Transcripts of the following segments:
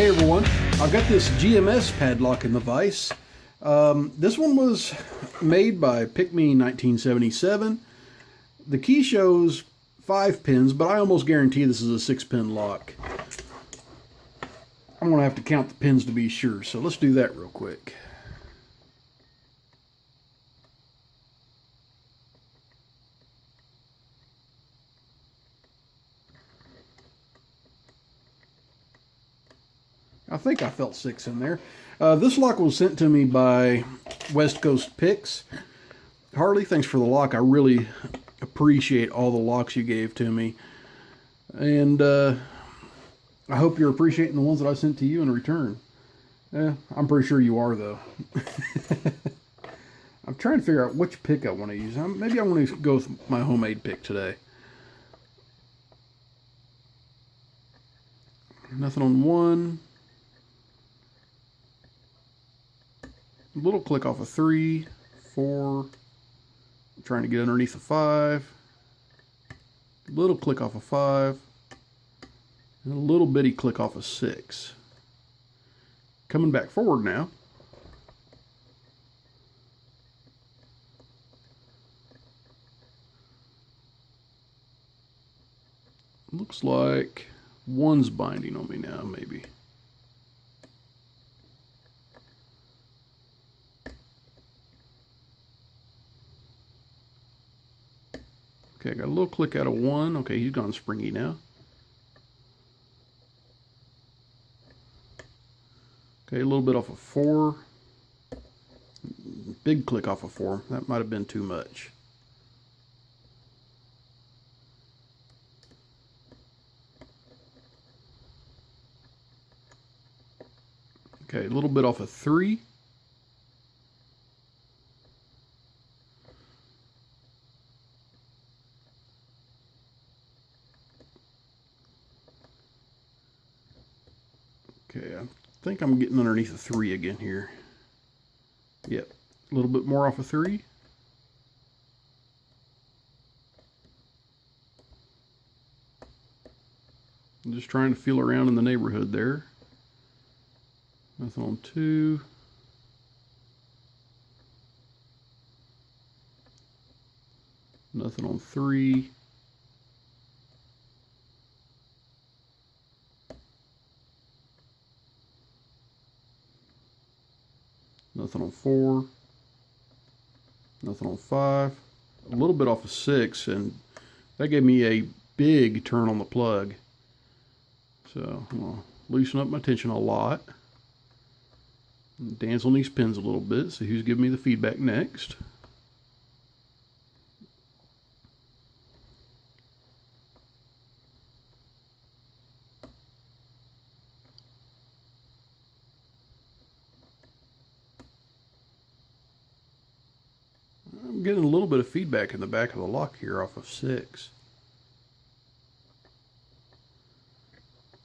Hey everyone, I've got this GMS padlock in the vise. This one was made by PickME1977. The key shows 5 pins, but I almost guarantee this is a 6-pin lock. I'm going to have to count the pins to be sure, so let's do that real quick. I think I felt 6 in there. This lock was sent to me by West Coast Picks. Harley, thanks for the lock. I really appreciate all the locks you gave to me. And I hope you're appreciating the ones that I sent to you in return. I'm pretty sure you are, though. I'm trying to figure out which pick I want to use. Maybe I want to go with my homemade pick today. Nothing on 1. A little click off of 3, 4. I'm trying to get underneath a 5. A little click off of 5. And a little bitty click off of 6. Coming back forward now. Looks like 1's binding on me now, maybe. Okay, I got a little click out of 1. Okay, he's gone springy now. Okay, a little bit off of 4. Big click off of 4. That might have been too much. Okay, a little bit off of 3. Okay, I think I'm getting underneath a 3 again here. Yep, a little bit more off of 3. I'm just trying to feel around in the neighborhood there. Nothing on 2. Nothing on 3. Nothing on 4. Nothing on 5. A little bit off of 6, and that gave me a big turn on the plug. So I'm going to loosen up my tension a lot. Dance on these pins a little bit, see who's giving me the feedback next. I'm getting a little bit of feedback in the back of the lock here off of 6.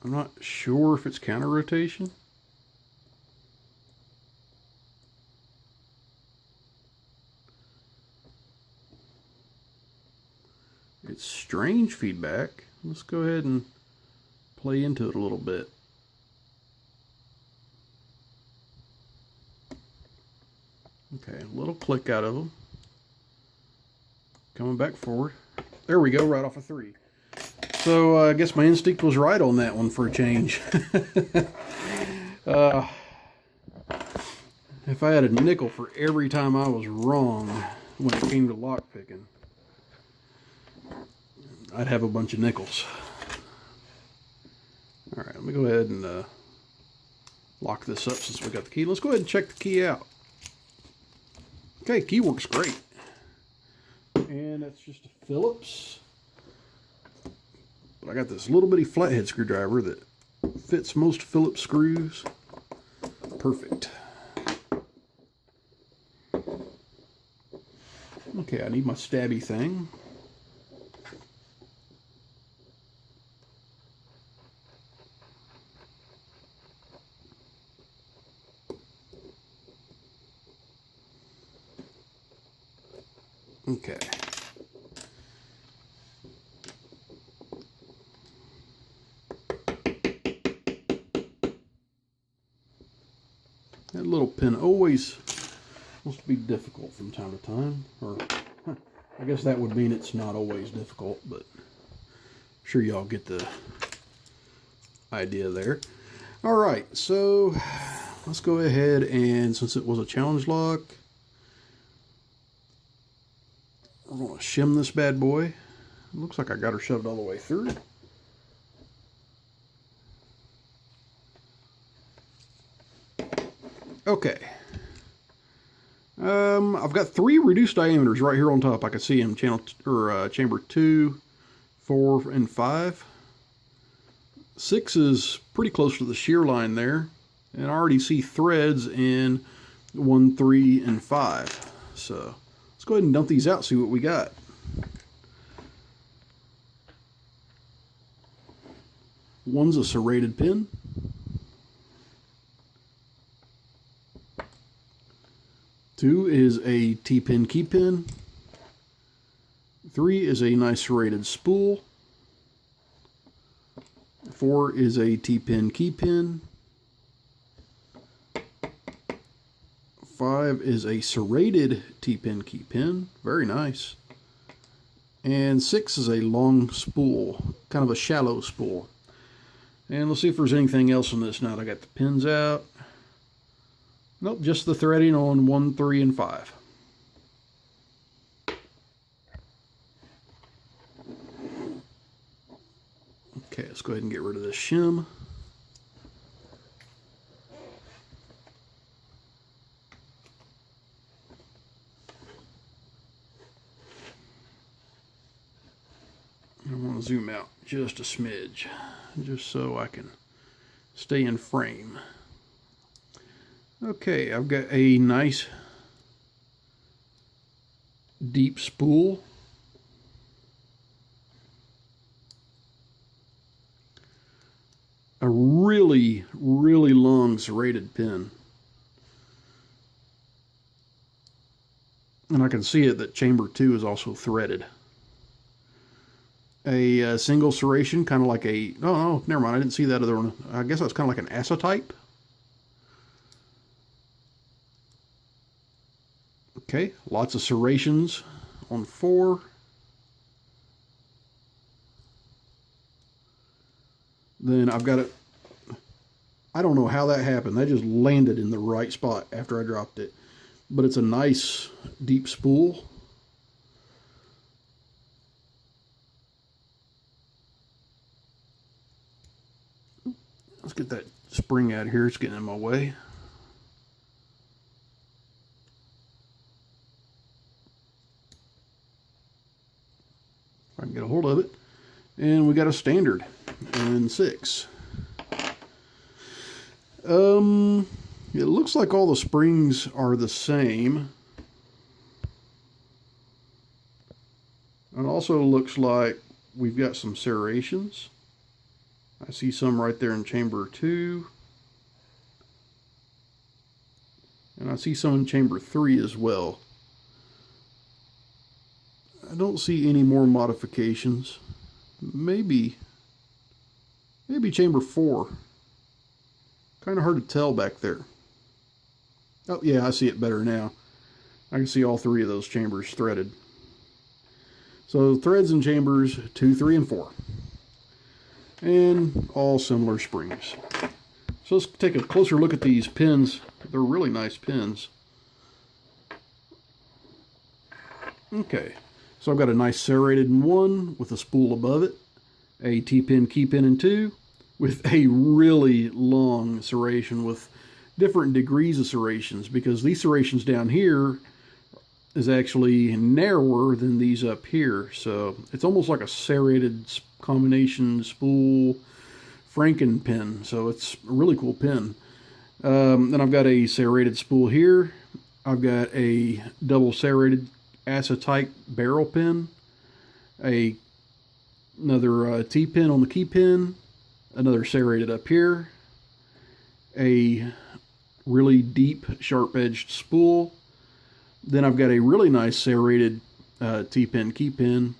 I'm not sure if it's counter rotation. It's strange feedback. Let's go ahead and play into it a little bit. Okay, a little click out of them. Coming back forward. There we go, right off of 3. So I guess my instinct was right on that one for a change. If I had a nickel for every time I was wrong when it came to lock picking, I'd have a bunch of nickels. Alright, let me go ahead and lock this up since we got the key. Let's go ahead and check the key out. Okay, key works great. And that's just a Phillips. But I got this little bitty flathead screwdriver that fits most Phillips screws. Perfect. Okay, I need my stabby thing. Okay. pin always supposed to be difficult from time to time. Or I guess that would mean it's not always difficult, but I'm sure y'all get the idea there. All right, so let's go ahead and, since it was a challenge lock, we're going to shim this bad boy. It looks like I got her shoved all the way through. Okay. I've got 3 reduced diameters right here on top. I can see them, chamber 2, 4, and 5. 6 is pretty close to the shear line there, and I already see threads in 1, 3, and 5. So let's go ahead and dump these out, see what we got. One's a serrated pin. 2 is a T-pin key pin. 3 is a nice serrated spool. 4 is a T-pin key pin. 5 is a serrated T-pin key pin. Very nice. And 6 is a long spool, kind of a shallow spool. And let's see if there's anything else in this now that I got the pins out. Nope, just the threading on 1, 3, and 5. Okay, let's go ahead and get rid of this shim. I want to zoom out just a smidge, just so I can stay in frame. Okay, I've got a nice deep spool. A really, really long serrated pin. And I can see it that chamber 2 is also threaded. A single serration, kind of like a, oh no, never mind, I didn't see that other one. I guess that's kind of like an acetype. Okay, lots of serrations on 4. Then I've got it, I don't know how that happened. That just landed in the right spot after I dropped it. But it's a nice deep spool. Let's get that spring out of here. It's getting in my way. If I can get a hold of it. And we got a standard in 6. It looks like all the springs are the same. It also looks like we've got some serrations. I see some right there in chamber 2. And I see some in chamber 3 as well. I don't see any more modifications. Maybe chamber 4. Kind of hard to tell back there. Oh yeah, I see it better now. I can see all 3 of those chambers threaded. So threads in chambers 2, 3, and 4. And all similar springs. So let's take a closer look at these pins. They're really nice pins. Okay, so I've got a nice serrated in 1 with a spool above it. A T-pin key pin in 2 with a really long serration with different degrees of serrations, because these serrations down here is actually narrower than these up here. So it's almost like a serrated combination spool Franken pin. So it's a really cool pin. Then I've got a serrated spool here. I've got a double serrated acetype barrel pin. Another T-pin on the key pin. Another serrated up here. A really deep sharp-edged spool. Then I've got a really nice serrated T-pin key pin.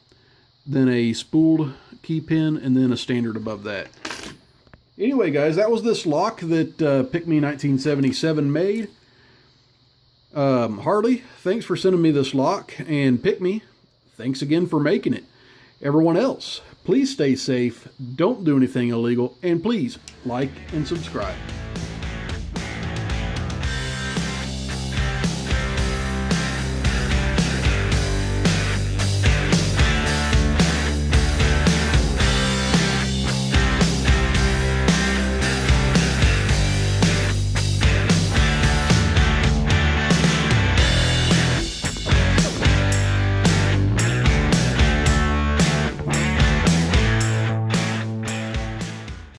Then a spooled key pin, and then a standard above that. Anyway, guys, that was this lock that PickME1977 made. Harley, thanks for sending me this lock, and PickME, thanks again for making it. Everyone else, please stay safe, don't do anything illegal, and please like and subscribe.